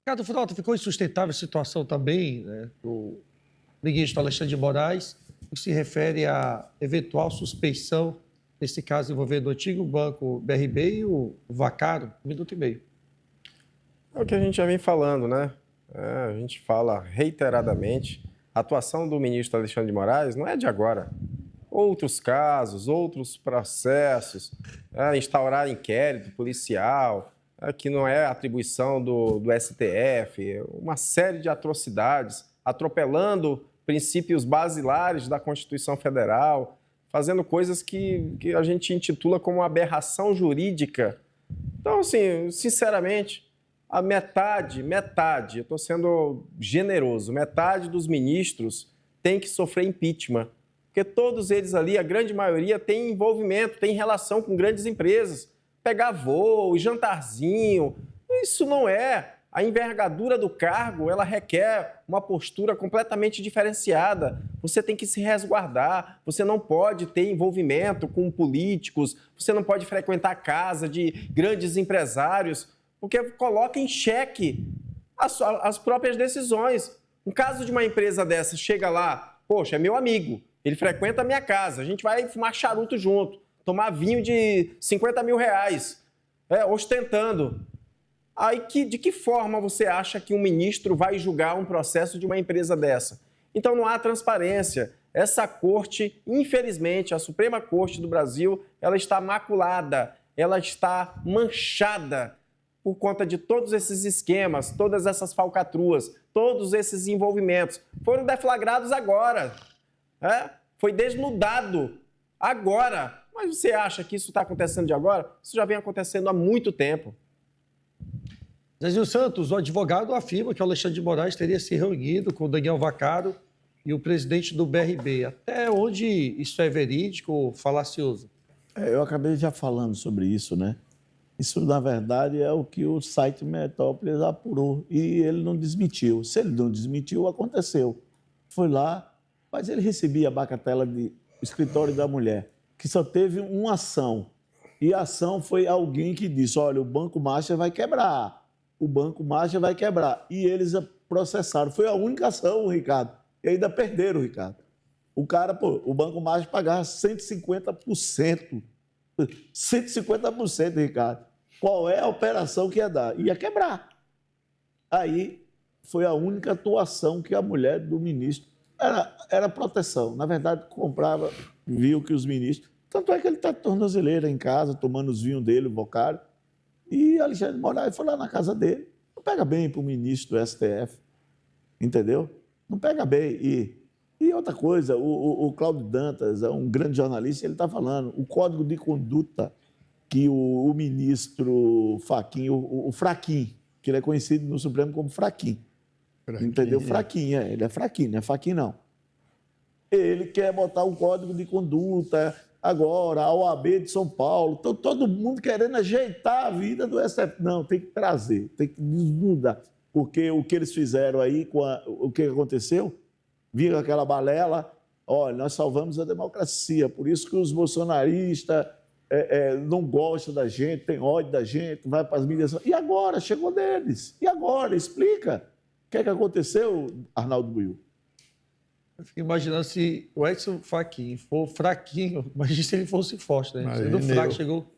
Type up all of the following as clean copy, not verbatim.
Ricardo Frota, ficou insustentável a situação também, né, do ministro Alexandre de Moraes, no que se refere à eventual suspeição, nesse caso envolvendo o antigo banco BRB e o Vacaro, 1 minuto e meio. É o que a gente já vem falando, né? A gente fala reiteradamente, a atuação do ministro Alexandre de Moraes não é de agora. Outros casos, outros processos, instaurar inquérito policial, que não é atribuição do STF, uma série de atrocidades, atropelando princípios basilares da Constituição Federal, fazendo coisas que a gente intitula como aberração jurídica. Então, assim, sinceramente, a metade, eu estou sendo generoso, metade dos ministros tem que sofrer impeachment. Porque todos eles ali, a grande maioria, tem envolvimento, tem relação com grandes empresas. Pegar voo, jantarzinho, isso não é. A envergadura do cargo, ela requer uma postura completamente diferenciada. Você tem que se resguardar, você não pode ter envolvimento com políticos, você não pode frequentar a casa de grandes empresários, porque coloca em xeque as próprias decisões. Um caso de uma empresa dessa chega lá, poxa, é meu amigo, ele frequenta a minha casa, a gente vai fumar charuto junto, tomar vinho de 50 mil reais, ostentando. Aí, de que forma você acha que um ministro vai julgar um processo de uma empresa dessa? Então, não há transparência. Essa corte, infelizmente, a Suprema Corte do Brasil, ela está maculada, ela está manchada por conta de todos esses esquemas, todas essas falcatruas, todos esses envolvimentos. Foram deflagrados agora. Foi desnudado agora. Mas você acha que isso está acontecendo de agora? Isso já vem acontecendo há muito tempo. Zezinho Santos, o advogado, afirma que o Alexandre de Moraes teria se reunido com o Daniel Vacaro e o presidente do BRB. Até onde isso é verídico ou falacioso? Eu acabei já falando sobre isso, né? Isso, na verdade, é o que o site Metrópolis apurou e ele não desmentiu. Se ele não desmentiu, aconteceu. Foi lá, mas ele recebia a bagatela do escritório da mulher, que só teve uma ação. E a ação foi alguém que disse, olha, o Banco Master vai quebrar. O Banco Master vai quebrar. E eles processaram. Foi a única ação, Ricardo. E ainda perderam, Ricardo. O cara, o Banco Master pagava 150%. 150%, Ricardo. Qual é a operação que ia dar? Ia quebrar. Aí foi a única atuação que a mulher do ministro... Era proteção. Na verdade, comprava, viu que os ministros... Tanto é que ele está de tornozeleira em casa, tomando os vinhos dele, o bocário. E Alexandre de Moraes foi lá na casa dele. Não pega bem para o ministro do STF. Entendeu? Não pega bem. E outra coisa, o Cláudio Dantas, é um grande jornalista, ele está falando, o código de conduta que o ministro Fachin, o Fraquim, que ele é conhecido no Supremo como Fraquim, entendeu? Fraquim, ele é Fraquim, não é Fachin, não. Ele quer botar um código de conduta agora, a OAB de São Paulo, todo mundo querendo ajeitar a vida do STF. Não, tem que trazer, tem que desnudar, porque o que eles fizeram aí, o que aconteceu, viram aquela balela, olha, nós salvamos a democracia, por isso que os bolsonaristas não gostam da gente, tem ódio da gente, vai para as mídias. E agora? Chegou deles. E agora? Explica. O que é que aconteceu, Arnaldo Buiu? Eu fico imaginando se o Edson Fachin for fraquinho, imagina se ele fosse forte, né? Sendo fraco, chegou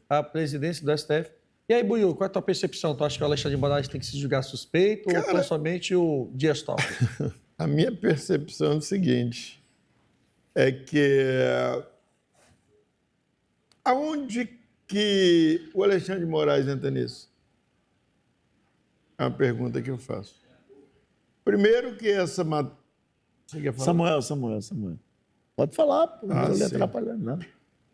à presidência do STF. E aí, Buiu, qual é a tua percepção? Tu acha que o Alexandre de Moraes tem que se julgar suspeito ou tão somente o Dias Toffoli? A minha percepção é o seguinte, é que aonde que o Alexandre de Moraes entra nisso? É uma pergunta que eu faço. Primeiro que essa matéria... Samuel. Pode falar, não lhe atrapalhando, não.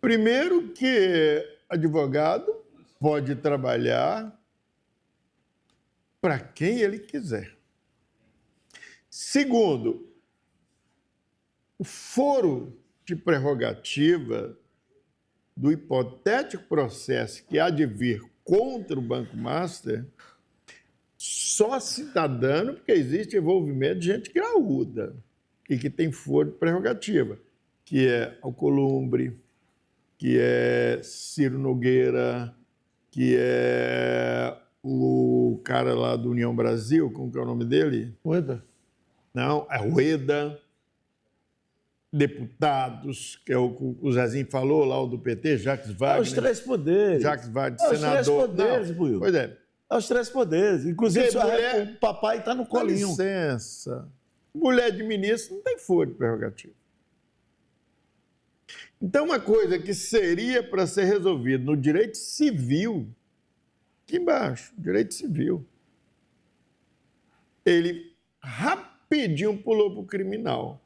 Primeiro que advogado pode trabalhar para quem ele quiser. Segundo, o foro de prerrogativa do hipotético processo que há de vir contra o Banco Master só se está dando porque existe envolvimento de gente graúda e que tem foro de prerrogativa, que é Alcolumbre, que é Ciro Nogueira, que é o cara lá do União Brasil, como que é o nome dele? Rueda. Não, é Rueda. Deputados, que é o Zezinho falou, lá o do PT, Jacques Wagner. Os três poderes. Jacques Wagner, Os senador. três poderes, Buiu. Pois é. Os três poderes. Inclusive, Mulher... o papai está no colinho. Dá licença. Mulher de ministro não tem foro de prerrogativa. Então, uma coisa que seria para ser resolvida no direito civil, aqui embaixo, direito civil, ele rapidinho pulou para o criminal.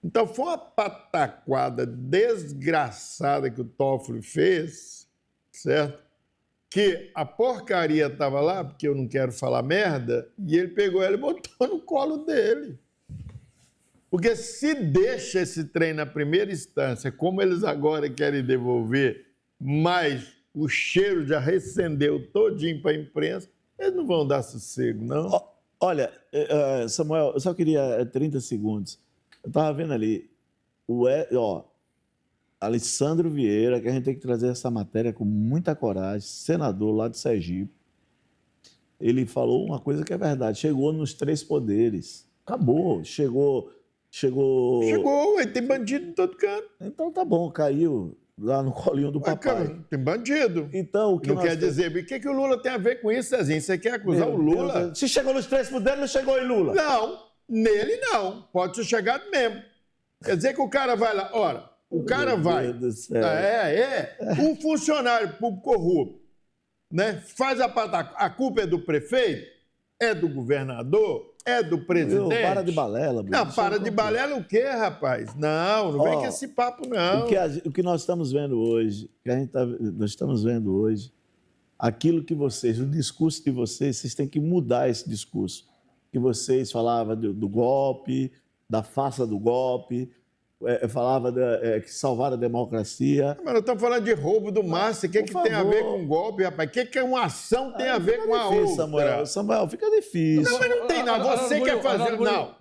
Então, foi uma pataquada desgraçada que o Toffoli fez, certo? Que a porcaria estava lá, porque eu não quero falar merda, e ele pegou ela e botou no colo dele. Porque se deixa esse trem na primeira instância, como eles agora querem devolver, mas o cheiro já recendeu todinho para a imprensa, eles não vão dar sossego, não. Olha, Samuel, eu só queria 30 segundos. Eu estava vendo ali, Alessandro Vieira, que a gente tem que trazer essa matéria com muita coragem, senador lá de Sergipe. Ele falou uma coisa que é verdade, chegou nos três poderes. Acabou, chegou, tem bandido em todo canto. Então tá bom, caiu lá no colinho do papai. Cara, tem bandido. Então, o que não quer dizer, o que o Lula tem a ver com isso, Zezinho? Você quer acusar o Lula? Se chegou nos três poderes, não chegou em Lula. Não, nele não. Pode ser chegado mesmo. Quer dizer que o cara vai lá, ora, o cara vai. Meu Deus do céu. Um funcionário público corrupto, né? Faz a pataca. A culpa é do prefeito? É do governador? É do presidente? Para de balela. Não, para de balela o quê, rapaz? Não vem com esse papo, não. O que nós estamos vendo hoje, nós estamos vendo hoje, aquilo que vocês, o discurso de vocês têm que mudar esse discurso. Que vocês falavam do golpe, da farsa do golpe, falava que salvaram a democracia. Mas nós estamos falando de roubo do Márcio. O que tem a ver com golpe, rapaz? O que uma ação tem a ver com a outra? Samuel, fica difícil. Não, mas não tem, não. Você quer fazer... Não.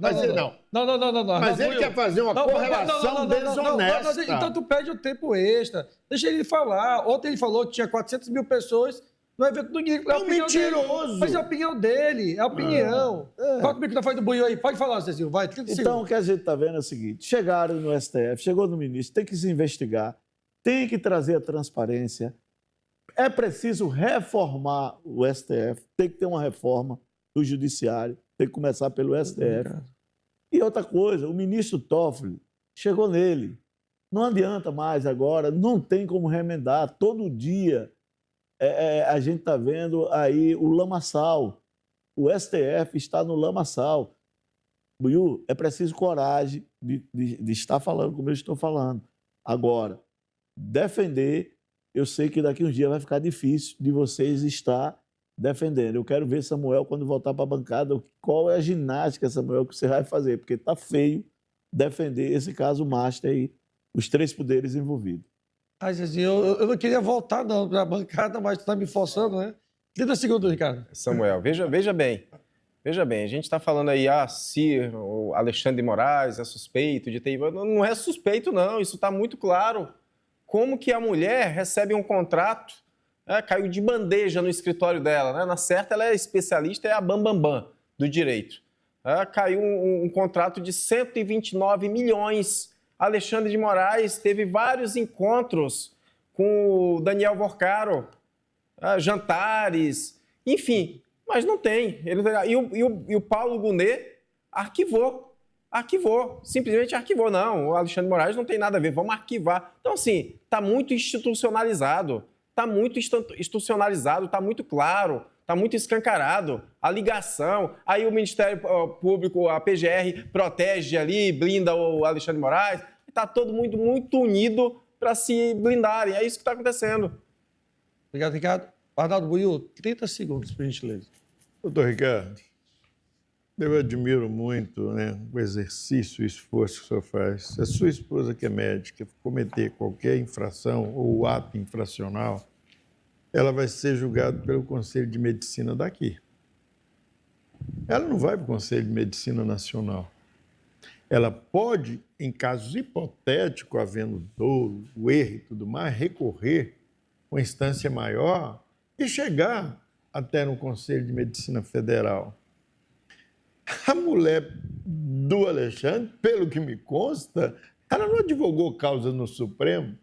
Mas ele quer fazer uma correlação desonesta. Então tu pede o tempo extra. Deixa ele falar. Ontem ele falou que tinha 400 mil pessoas no evento do Nico. É um mentiroso. Mas é a opinião dele. É a opinião. Qual que o microfone do Buiu aí? Pode falar, Zezinho. Vai, 30 segundos. Então, o que a gente está vendo é o seguinte. Chegaram no STF, chegou no ministro, tem que se investigar, tem que trazer a transparência. É preciso reformar o STF, tem que ter uma reforma do judiciário, tem que começar pelo STF. E outra coisa, o ministro Toffoli chegou nele. Não adianta mais agora, não tem como remendar. Todo dia a gente está vendo aí o lamaçal. O STF está no lamaçal. Buiu, é preciso coragem de estar falando como eu estou falando. Agora, defender, eu sei que daqui uns dias vai ficar difícil de vocês estar defendendo. Eu quero ver, Samuel, quando voltar para a bancada, qual é a ginástica, Samuel, que você vai fazer, porque está feio defender esse caso master aí, os três poderes envolvidos. Ai, Zezinho, eu não queria voltar não para a bancada, mas tu está me forçando, né? 30 segundos, Ricardo. Samuel, veja bem. Veja bem, a gente está falando aí, se o Alexandre de Moraes é suspeito de ter... Não é suspeito, não. Isso está muito claro. Como que a mulher recebe um contrato, caiu de bandeja no escritório dela, né? Na certa, ela é especialista, é a bambambam do direito. Caiu um contrato de 129 milhões. Alexandre de Moraes teve vários encontros com o Daniel Vorcaro, jantares, enfim... Mas não tem. E o Paulo Gonet arquivou, simplesmente arquivou. Não, o Alexandre de Moraes não tem nada a ver, vamos arquivar. Então, assim, está muito institucionalizado, está muito claro, está muito escancarado a ligação. Aí o Ministério Público, a PGR, protege ali, blinda o Alexandre de Moraes. Está todo mundo muito unido para se blindarem. É isso que está acontecendo. Obrigado, Ricardo. Arnaldo Buiu, 30 segundos, por gentileza. Doutor Ricardo, eu admiro muito, né, o exercício e o esforço que o senhor faz. Se a sua esposa, que é médica, cometer qualquer infração ou ato infracional, ela vai ser julgada pelo Conselho de Medicina daqui. Ela não vai para o Conselho de Medicina Nacional. Ela pode, em casos hipotéticos, havendo dolo, o erro e tudo mais, recorrer a uma instância maior e chegar até no Conselho de Medicina Federal. A mulher do Alexandre, pelo que me consta, ela não advogou causa no Supremo.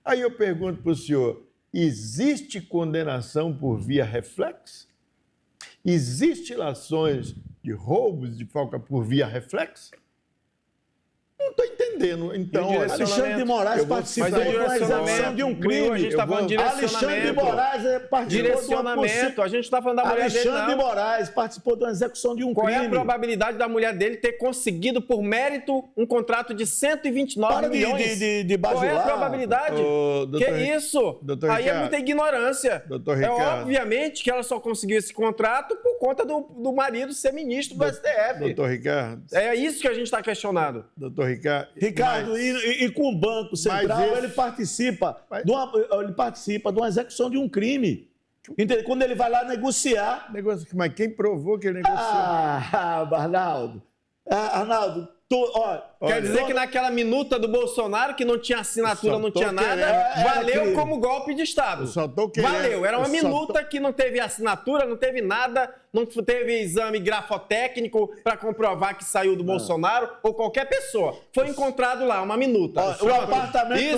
Aí eu pergunto para o senhor, existe condenação por via reflexo? Existe ações de roubos de falca por via reflexo? Não estou entendendo. Então, Alexandre de Moraes participou da execução de um crime. A gente está falando de direcionamento. Alexandre de Moraes participou direcionamento. A gente está falando da mulher dele, Alexandre de Moraes participou da execução de um crime. Qual é a crime. probabilidade da mulher dele ter conseguido, por mérito, um contrato de 129 milhões? De bajular. Qual é a probabilidade? Que isso? Aí é muita ignorância. É obviamente que ela só conseguiu esse contrato por conta do marido ser ministro do STF. Doutor Ricardo. É isso que a gente está questionando. Doutor Ricardo, e com o Banco Central, ele participa de uma execução de um crime. Entendeu? Quando ele vai lá negociar... Mas quem provou que ele negociou? Arnaldo. Arnaldo, quer dizer que naquela minuta do Bolsonaro, que não tinha assinatura, não tinha nada, valeu como golpe de Estado. Valeu. Era uma minuta que não teve assinatura, não teve nada, não teve exame grafotécnico para comprovar que saiu do Bolsonaro ou qualquer pessoa. Foi encontrado lá, uma minuta. O apartamento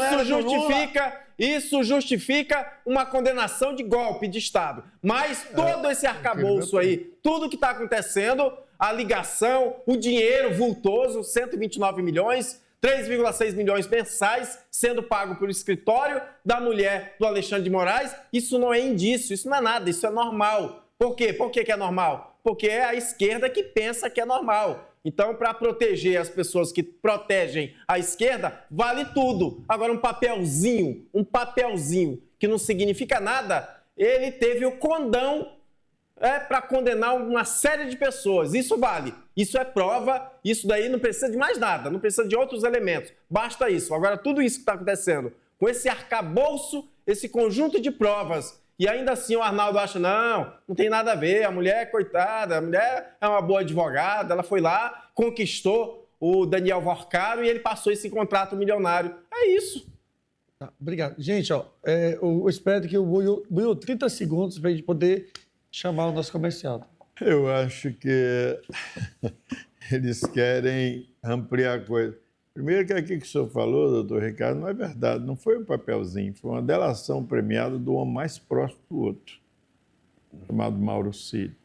Isso justifica uma condenação de golpe de Estado. Mas todo esse arcabouço aí, tudo que está acontecendo, a ligação, o dinheiro vultoso, 129 milhões, 3,6 milhões mensais sendo pago pelo escritório da mulher do Alexandre de Moraes, isso não é indício, isso não é nada, isso é normal. Por quê? Por que é normal? Porque é a esquerda que pensa que é normal. Então, para proteger as pessoas que protegem a esquerda, vale tudo. Agora, um papelzinho que não significa nada, ele teve o condão para condenar uma série de pessoas. Isso vale. Isso é prova. Isso daí não precisa de mais nada. Não precisa de outros elementos. Basta isso. Agora, tudo isso que está acontecendo, com esse arcabouço, esse conjunto de provas, e ainda assim o Arnaldo acha, não tem nada a ver, a mulher, coitada, a mulher é uma boa advogada, ela foi lá, conquistou o Daniel Vorcaro e ele passou esse contrato milionário. É isso. Tá, obrigado. Gente, eu espero que o Buiu 30 segundos para a gente poder chamar o nosso comercial. Eu acho que eles querem ampliar a coisa. Primeiro que aqui que o senhor falou, doutor Ricardo, não é verdade. Não foi um papelzinho, foi uma delação premiada do homem mais próximo do outro, chamado Mauro Cid.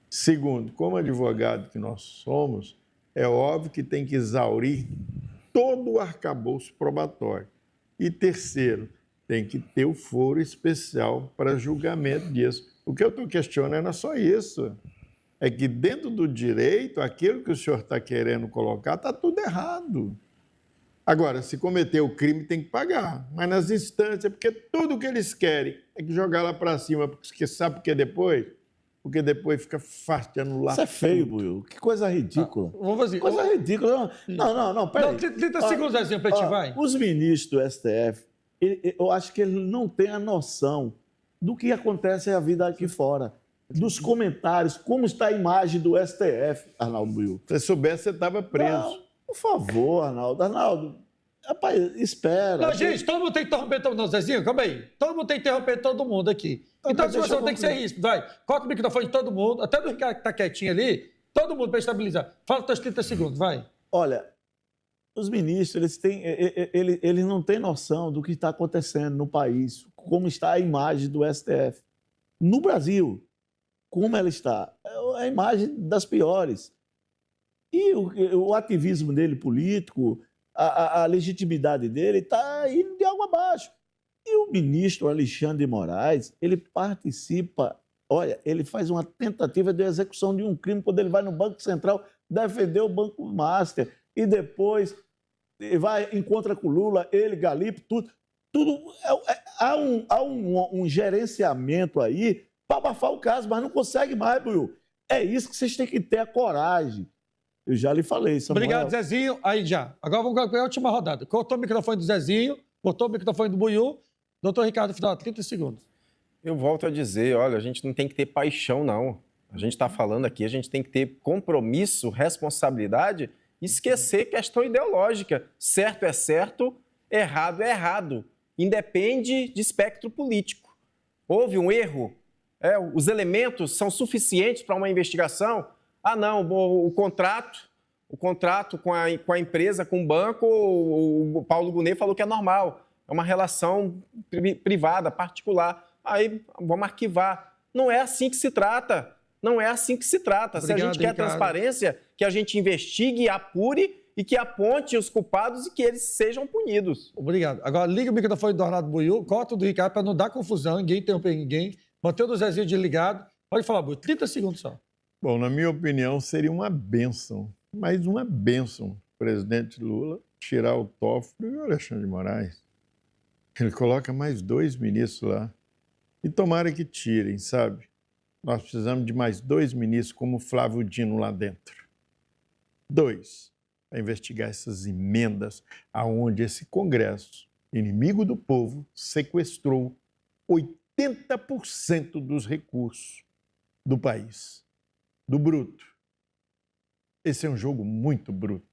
Segundo, como advogado que nós somos, é óbvio que tem que exaurir todo o arcabouço probatório. E terceiro, tem que ter o foro especial para julgamento disso. O que eu estou questionando é só isso. É que dentro do direito, aquilo que o senhor está querendo colocar está tudo errado. Agora, se cometer o crime, tem que pagar. Mas nas instâncias, porque tudo que eles querem é que jogar lá para cima, porque sabe por que depois? Porque depois fica fácil de anular. Isso é feio, Buiu. Que coisa ridícula. Vamos fazer. Coisa ridícula. Não, peraí. 30 segundos, Zezinho, para a gente vai. Os ministros do STF, eu acho que eles não têm a noção do que acontece na vida aqui fora. Dos comentários, como está a imagem do STF, Arnaldo Buiu. Se você soubesse, você estava preso. Não, por favor, Arnaldo. Arnaldo, rapaz, espera. Não, gente, todo mundo tem que interromper todo mundo. Zezinho, calma aí. Todo mundo tem que interromper todo mundo aqui. Então, a discussão tem que ser ríspida. Vai, corta o microfone de todo mundo, até do Ricardo que está quietinho ali, todo mundo para estabilizar. Fala os teus 30 segundos, vai. Olha, os ministros, eles não têm noção do que está acontecendo no país, como está a imagem do STF. No Brasil, como ela está? É a imagem das piores. E o ativismo dele político, a legitimidade dele está indo de água abaixo. E o ministro Alexandre de Moraes, ele participa, ele faz uma tentativa de execução de um crime quando ele vai no Banco Central defender o Banco Master e depois encontra com Lula, ele, Galipo, tudo. Há um gerenciamento aí para abafar o caso, mas não consegue mais, Buiu. É isso que vocês têm que ter a coragem. Eu já lhe falei, Samuel. Obrigado, Zezinho. Aí já. Agora vamos para a última rodada. Cortou o microfone do Zezinho, cortou o microfone do Buiu. Doutor Ricardo, final, 30 segundos. Eu volto a dizer, olha, a gente não tem que ter paixão, não. A gente está falando aqui, a gente tem que ter compromisso, responsabilidade, esquecer questão ideológica. Certo é certo, errado é errado. Independe de espectro político. Houve um erro? Os elementos são suficientes para uma investigação? Ah, não, o contrato com a empresa, com o banco, o Paulo Gonet falou que é normal. É uma relação privada, particular. Aí vamos arquivar. Não é assim que se trata. Não é assim que se trata. Obrigado, se a gente quer transparência, que a gente investigue, apure e que aponte os culpados e que eles sejam punidos. Obrigado. Agora, liga o microfone do Arnaldo Buiú, corta o do Ricardo para não dar confusão, ninguém interromper ninguém. Manter o do Zezinho desligado. Pode falar, Buiú, 30 segundos só. Bom, na minha opinião, seria uma bênção, mais uma bênção, o presidente Lula tirar o Toffoli e o Alexandre de Moraes. Ele coloca mais 2 ministros lá. E tomara que tirem, sabe? Nós precisamos de mais 2 ministros como o Flávio Dino lá dentro. 2, para investigar essas emendas aonde esse Congresso, inimigo do povo, sequestrou 80% dos recursos do país, do bruto. Esse é um jogo muito bruto.